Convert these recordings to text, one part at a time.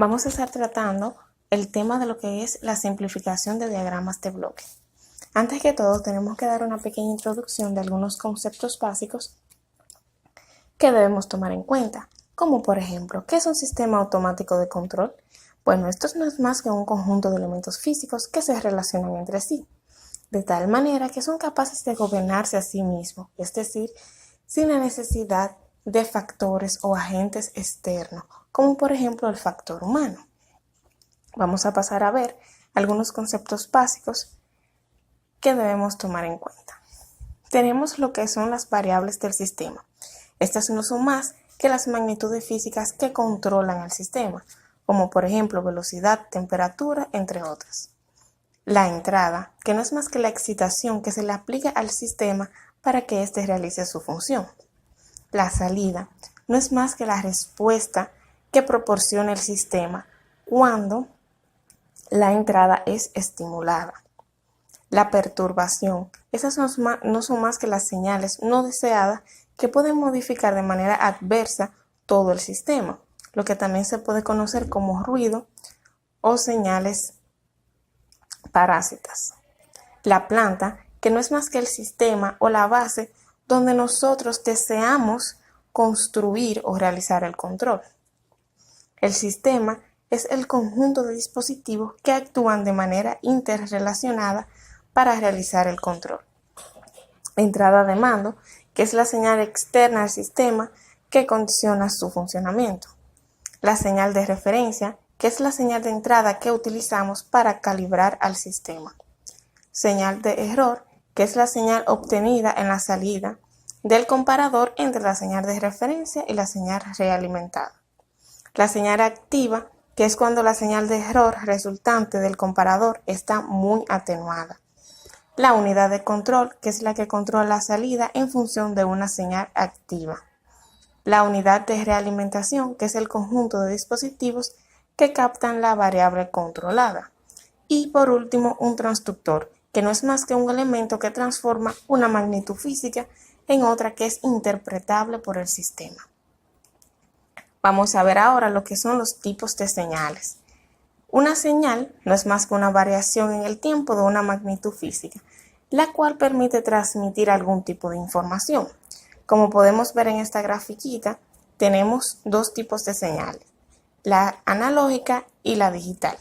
Vamos a estar tratando el tema de lo que es la simplificación de diagramas de bloque. Antes que todo, tenemos que dar una pequeña introducción de algunos conceptos básicos que debemos tomar en cuenta, como por ejemplo, ¿qué es un sistema automático de control? Bueno, esto no es más que un conjunto de elementos físicos que se relacionan entre sí, de tal manera que son capaces de gobernarse a sí mismos, es decir, sin la necesidad de factores o agentes externos, como por ejemplo el factor humano. Vamos a pasar a ver algunos conceptos básicos que debemos tomar en cuenta. Tenemos lo que son las variables del sistema. Estas no son más que las magnitudes físicas que controlan el sistema, como por ejemplo velocidad, temperatura, entre otras. La entrada, que no es más que la excitación que se le aplica al sistema para que éste realice su función. La salida no es más que la respuesta que proporciona el sistema cuando la entrada es estimulada. La perturbación, esas no son más que las señales no deseadas que pueden modificar de manera adversa todo el sistema, lo que también se puede conocer como ruido o señales parásitas. La planta, que no es más que el sistema o la base donde nosotros deseamos construir o realizar el control. El sistema es el conjunto de dispositivos que actúan de manera interrelacionada para realizar el control. Entrada de mando, que es la señal externa al sistema que condiciona su funcionamiento. La señal de referencia, que es la señal de entrada que utilizamos para calibrar al sistema. Señal de error, que es la señal obtenida en la salida del comparador entre la señal de referencia y la señal realimentada. La señal activa, que es cuando la señal de error resultante del comparador está muy atenuada. La unidad de control, que es la que controla la salida en función de una señal activa. La unidad de realimentación, que es el conjunto de dispositivos que captan la variable controlada. Y por último, un transductor, que no es más que un elemento que transforma una magnitud física en otra que es interpretable por el sistema. Vamos a ver ahora lo que son los tipos de señales. Una señal no es más que una variación en el tiempo de una magnitud física, la cual permite transmitir algún tipo de información. Como podemos ver en esta grafiquita, tenemos dos tipos de señales, la analógica y la digital.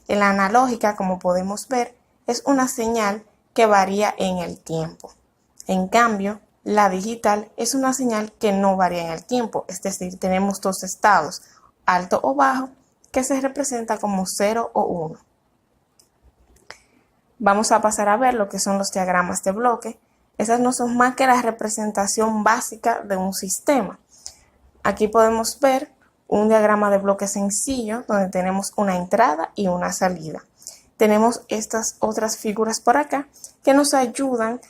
En la analógica, como podemos ver, es una señal que varía en el tiempo. En cambio, la digital es una señal que no varía en el tiempo, es decir, tenemos dos estados, alto o bajo, que se representa como 0 o 1. Vamos a pasar a ver lo que son los diagramas de bloque. Esas no son más que la representación básica de un sistema. Aquí podemos ver un diagrama de bloque sencillo donde tenemos una entrada y una salida. Tenemos estas otras figuras por acá que nos ayudan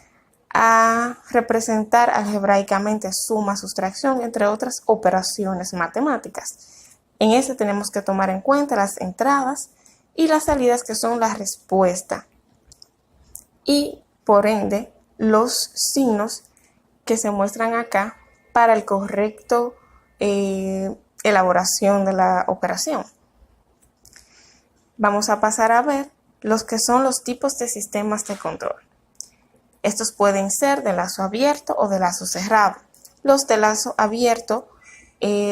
a representar algebraicamente suma, sustracción, entre otras operaciones matemáticas. En este tenemos que tomar en cuenta las entradas y las salidas, que son la respuesta, y por ende los signos que se muestran acá para el correcto elaboración de la operación. Vamos a pasar a ver los que son los tipos de sistemas de control. Estos pueden ser de lazo abierto o de lazo cerrado. Los de lazo abierto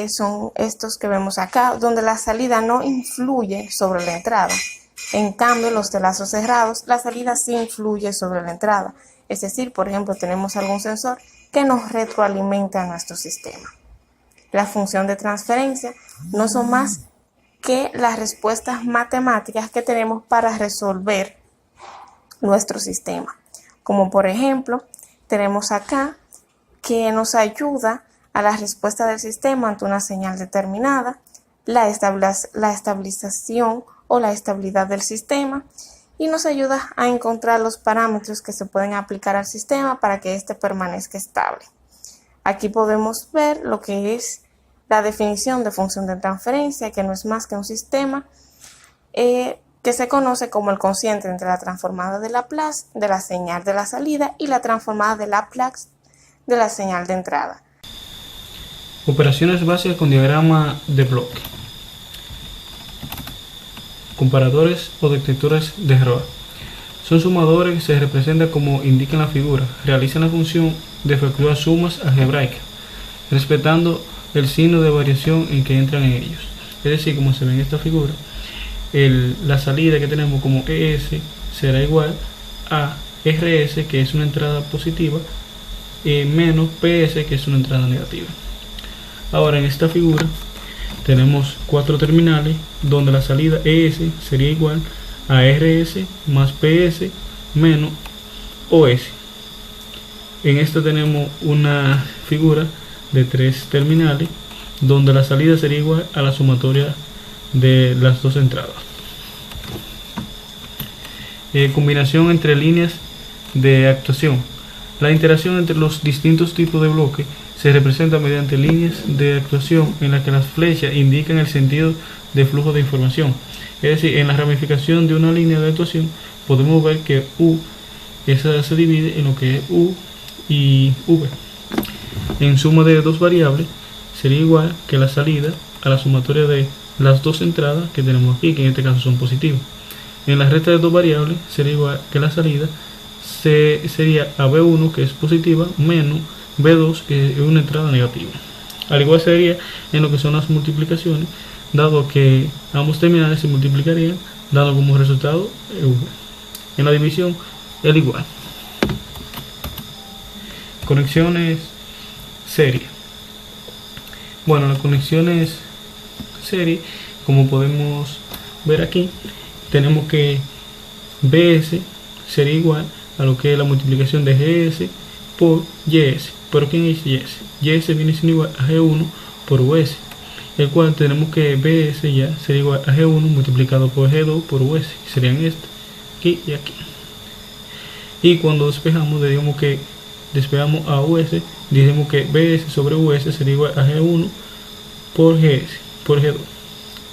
son estos que vemos acá, donde la salida no influye sobre la entrada. En cambio, los de lazos cerrados, la salida sí influye sobre la entrada. Es decir, por ejemplo, tenemos algún sensor que nos retroalimenta a nuestro sistema. La función de transferencia no son más que las respuestas matemáticas que tenemos para resolver nuestro sistema. Como por ejemplo, tenemos acá que nos ayuda a la respuesta del sistema ante una señal determinada, la estabilización o la estabilidad del sistema, y nos ayuda a encontrar los parámetros que se pueden aplicar al sistema para que éste permanezca estable. Aquí podemos ver lo que es la definición de función de transferencia, que no es más que un sistema que se conoce como el cociente entre la transformada de Laplace de la señal de la salida y la transformada de Laplace de la señal de entrada. Operaciones básicas con diagrama de bloque. comparadores o detectores de error. Son sumadores que se representan como indica en la figura. Realizan la función de efectuar sumas algebraicas, respetando el signo de variación en que entran en ellos. Es decir, como se ve en esta figura, la salida que tenemos como ES será igual a RS, que es una entrada positiva, menos PS, que es una entrada negativa. Ahora en esta figura tenemos 4 terminales donde la salida ES sería igual a RS más PS menos OS. En esta tenemos una figura de 3 terminales donde la salida sería igual a la sumatoria de las dos entradas. Combinación entre líneas de actuación. La interacción entre los distintos tipos de bloques se representa mediante líneas de actuación en las que las flechas indican el sentido de flujo de información. Es decir, en la ramificación de una línea de actuación podemos ver que U esa se divide en lo que es U y V. En suma de dos variables sería igual que la salida a la sumatoria de las dos entradas que tenemos aquí, que en este caso son positivas. En la recta de dos variables sería igual que la salida sería a B1, que es positiva, menos B2, que es una entrada negativa. Al igual sería en lo que son las multiplicaciones, dado que ambos terminales se multiplicarían, dando como resultado V. En la división, el igual. Conexiones serie. Bueno, las conexiones serie, como podemos ver aquí, tenemos que BS sería igual a lo que es la multiplicación de GS por YS. ¿Pero quién es YS? YS viene siendo igual a G1 por US, el cual tenemos que BS ya sería igual a G1 multiplicado por G2 por US, serían este, aquí y aquí. Y cuando despejamos, digamos que despejamos a US, decimos que BS sobre US sería igual a G1 por GS por G2.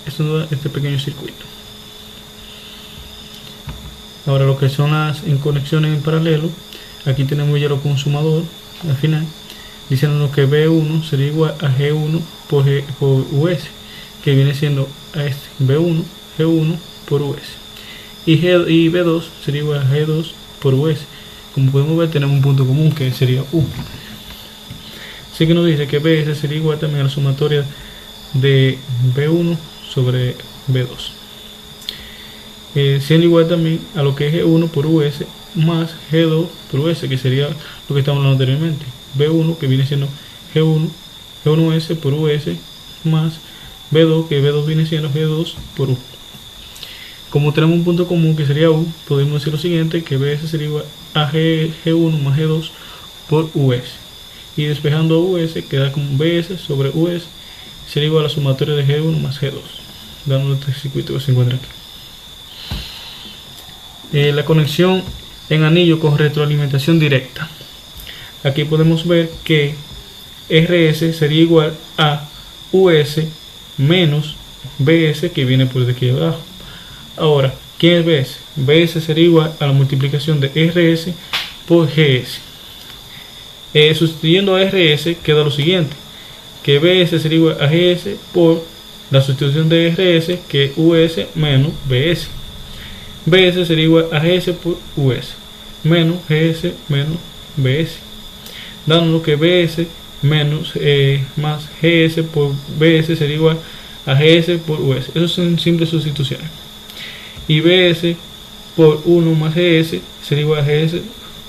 Esto nos da este pequeño circuito. Ahora lo que son las conexiones en paralelo, aquí tenemos ya lo consumador al final, diciéndonos que B1 sería igual a G1 por US, que viene siendo a este B1, G1 por US. Y B2 sería igual a G2 por US. Como podemos ver, tenemos un punto común que sería U. Así que nos dice que BS sería igual también a la sumatoria de B1 sobre B2. Siendo igual también a lo que es G1 por US más G2 por US, que sería lo que estamos hablando anteriormente. B1, que viene siendo G1S por US más B2, que B2 viene siendo G2 por U. Como tenemos un punto común que sería U, podemos decir lo siguiente, que BS sería igual a G1 más G2 por US. Y despejando US queda como BS sobre US sería igual a la sumatoria de G1 más G2, dando este circuito que se encuentra aquí. La conexión en anillo con retroalimentación directa. Aquí podemos ver que RS sería igual a US menos BS, que viene por de aquí abajo. Ahora, ¿quién es BS? BS sería igual a la multiplicación de RS por GS. Sustituyendo a RS queda lo siguiente, que BS sería igual a GS por la sustitución de RS, que es US menos BS. BS sería igual a GS por US menos GS menos BS, dándonos que BS menos más GS por BS sería igual a GS por US. Eso son simples sustituciones. Y BS por 1 más GS sería igual a GS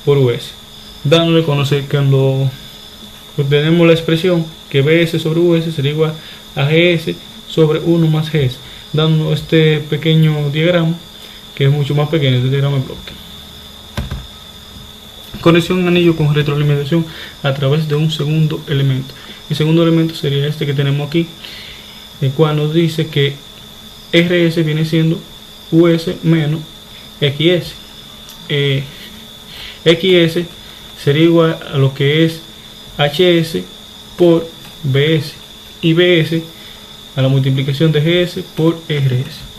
por US, dándole conocer cuando obtenemos la expresión que BS sobre US sería igual a GS sobre 1 más GS, dándonos este pequeño diagrama que es mucho más pequeño, este diagrama de bloque. Conexión en anillo con retroalimentación a través de un segundo elemento. El segundo elemento sería este que tenemos aquí, el cual nos dice que RS viene siendo US menos XS. XS sería igual a lo que es HS por BS, y BS a la multiplicación de GS por RS.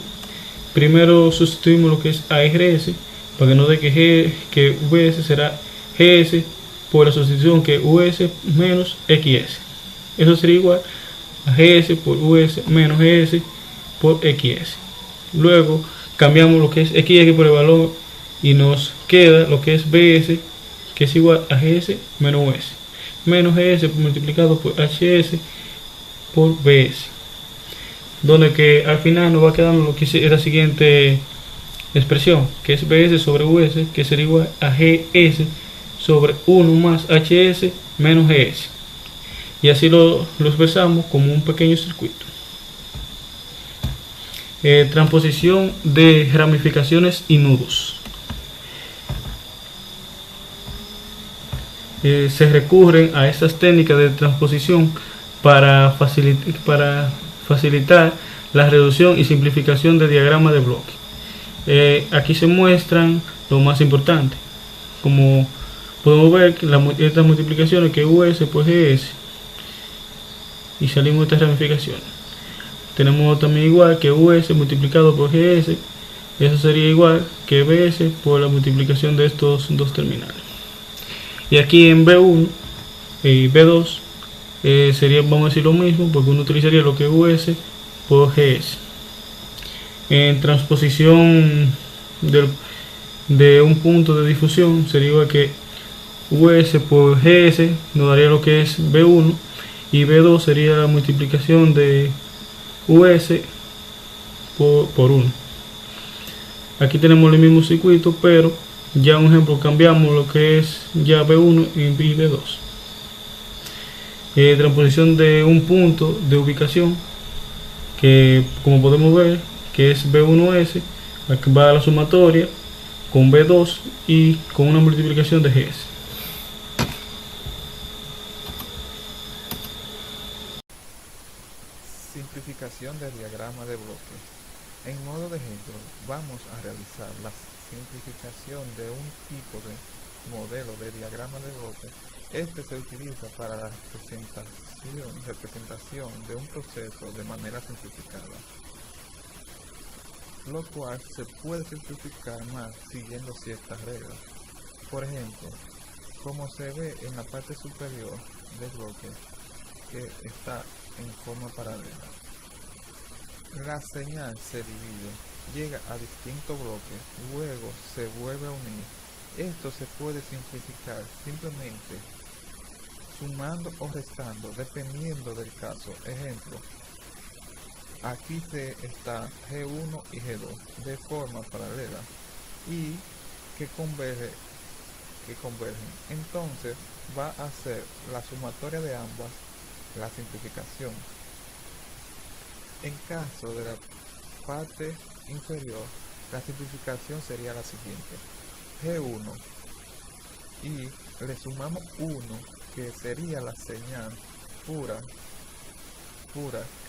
Primero sustituimos lo que es a RS para que nos dé que VS será GS por la sustitución que US menos XS. Eso sería igual a GS por US menos GS por XS. Luego cambiamos lo que es x por el valor y nos queda lo que es bs, que es igual a gs menos us, menos gs multiplicado por hs por bs, donde que al final nos va quedando lo que es la siguiente expresión, que es bs sobre us, que sería igual a gs sobre 1 más hs menos gs, y así lo expresamos como un pequeño circuito. Transposición de ramificaciones y nudos. Se recurren a estas técnicas de transposición para facilitar la reducción y simplificación de diagramas de bloque. Aquí se muestran lo más importante. Como podemos ver, estas multiplicaciones que us por gs, y salimos de estas ramificaciones. Tenemos también igual que us multiplicado por gs, eso sería igual que bs por la multiplicación de estos dos terminales. Y aquí en b1 y b2 sería, vamos a decir lo mismo, porque uno utilizaría lo que es us por gs. En transposición de un punto de difusión sería igual que us por gs nos daría lo que es b1, y b2 sería la multiplicación de us por 1. Aquí tenemos el mismo circuito, pero ya un ejemplo cambiamos lo que es ya b1 y b2. Transposición de un punto de ubicación, que como podemos ver que es b1s, aquí va a la sumatoria con b2 y con una multiplicación de gs. Simplificación del diagrama de bloque. En modo de ejemplo, vamos a realizar la simplificación de un tipo de modelo de diagrama de bloque. Este se utiliza para la representación de un proceso de manera simplificada, lo cual se puede simplificar más siguiendo ciertas reglas. Por ejemplo, como se ve en la parte superior del bloque, que está en forma paralela, la señal se divide, llega a distintos bloques, luego se vuelve a unir. Esto se puede simplificar simplemente sumando o restando dependiendo del caso. Ejemplo, aquí está G1 y G2 de forma paralela y que convergen. Entonces va a ser la sumatoria de ambas la simplificación. En caso de la parte inferior, la simplificación sería la siguiente: G1 y le sumamos 1, que sería la señal pura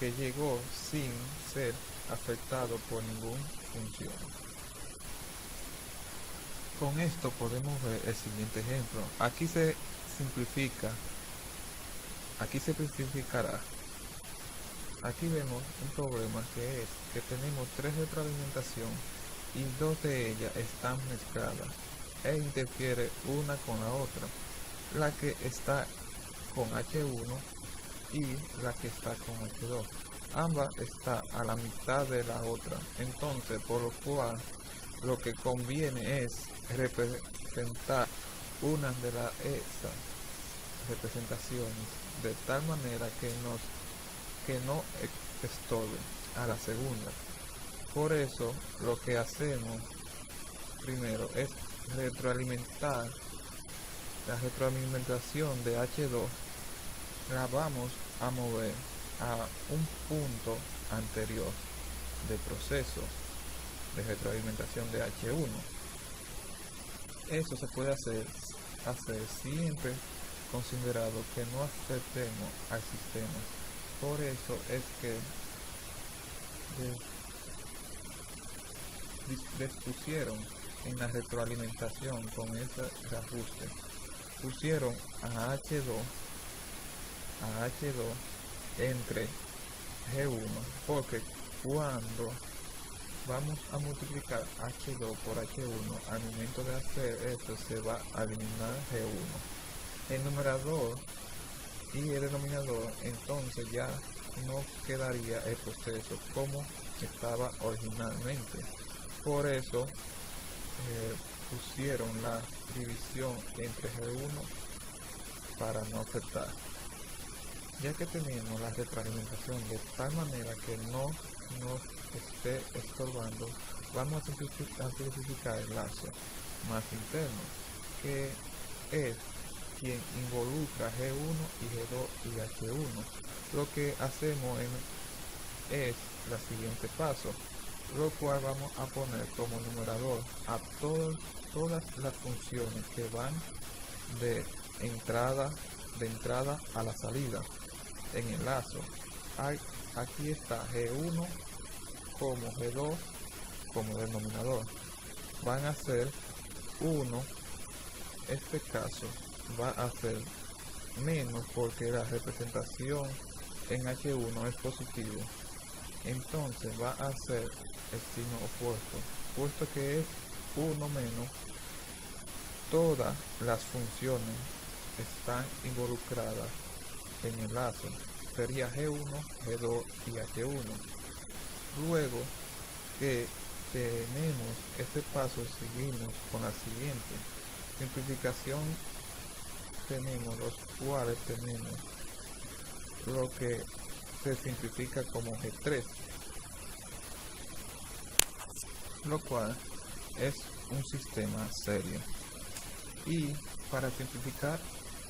que llegó sin ser afectado por ninguna función. Con esto podemos ver el siguiente ejemplo. Aquí se simplificará. Aquí vemos un problema, que es que tenemos 3 retroalimentaciones y 2 de ellas están mezcladas e interfiere una con la otra, la que está con H1 y la que está con H2. Ambas están a la mitad de la otra, entonces por lo cual lo que conviene es representar una de esas representaciones de tal manera que no estorbe a la segunda. Por eso lo que hacemos primero es retroalimentar. La retroalimentación de H2 la vamos a mover a un punto anterior del proceso de retroalimentación de H1. Eso se puede hacer siempre considerado que no afectemos al sistema. Por eso es que dispusieron en la retroalimentación con ese reajuste, pusieron a H2 entre G1, porque cuando vamos a multiplicar H2 por H1, al momento de hacer esto se va a eliminar G1. El numerador y el denominador, entonces ya no quedaría el proceso como estaba originalmente. Por eso pusieron la división entre G1 para no afectar. Ya que tenemos la retroalimentación de tal manera que no nos esté estorbando, vamos a simplificar el lazo más interno, que es quien involucra G1 y G2 y H1. Lo que hacemos es el siguiente paso, lo cual vamos a poner como numerador a todas las funciones que van de entrada a la salida en el lazo. Aquí está G1 como G2 como denominador. Van a ser 1, este caso va a ser menos porque la representación en H1 es positivo, entonces va a ser el signo opuesto, puesto que es 1 menos, todas las funciones están involucradas en el lazo, sería G1, G2 y H1. Luego que tenemos este paso, seguimos con la siguiente simplificación. Tenemos los cuales tenemos lo que se simplifica como G3, lo cual es un sistema serio. Y para simplificar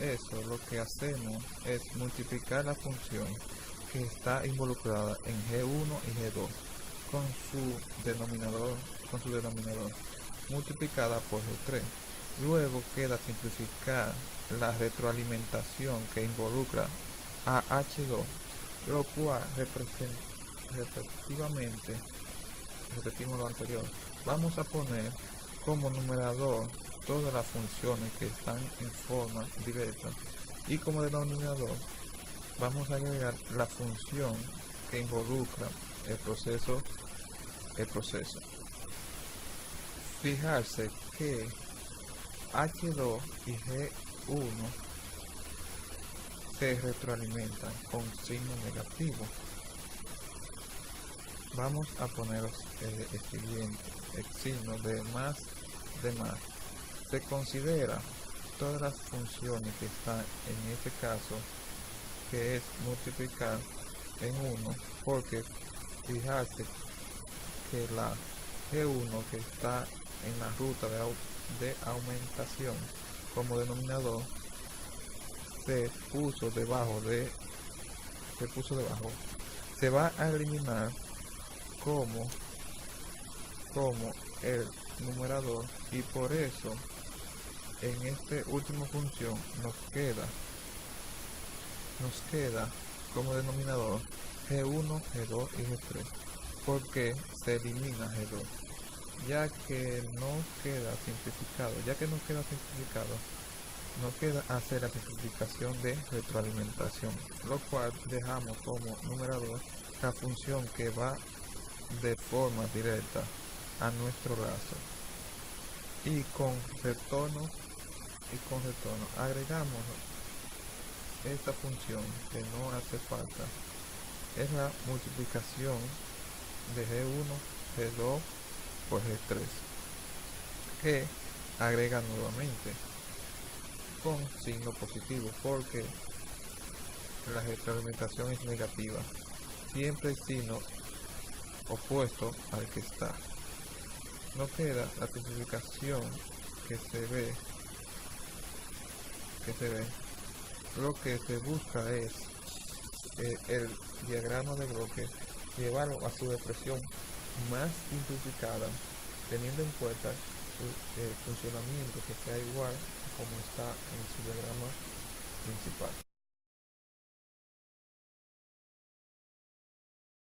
eso, lo que hacemos es multiplicar la función que está involucrada en G1 y G2 con su denominador multiplicada por G3. Luego queda simplificar la retroalimentación que involucra a H2, lo cual repetimos lo anterior, vamos a poner como numerador todas las funciones que están en forma directa y como denominador vamos a agregar la función que involucra el proceso. Fijarse que H2 y G1 se retroalimentan con signo negativo. Vamos a poner el siguiente, el signo de más. Se considera todas las funciones que están en este caso, que es multiplicar en 1, porque fijarse que la G1 que está en la ruta de aumentación como denominador se puso debajo, se va a eliminar como el numerador, y por eso en esta última función nos queda como denominador G1, G2 y G3, porque se elimina G2, ya que no queda simplificado, no queda hacer la simplificación de retroalimentación, lo cual dejamos como numerador la función que va de forma directa a nuestro lazo, y con retorno agregamos esta función que no hace falta, es la multiplicación de G1, G2 por G3, que agrega nuevamente con signo positivo, porque la retroalimentación es negativa, siempre el signo opuesto al que está. No queda la simplificación que se ve. Lo que se busca es el diagrama de bloque, llevarlo a su expresión más simplificada, teniendo en cuenta su funcionamiento que sea igual como está en su diagrama principal.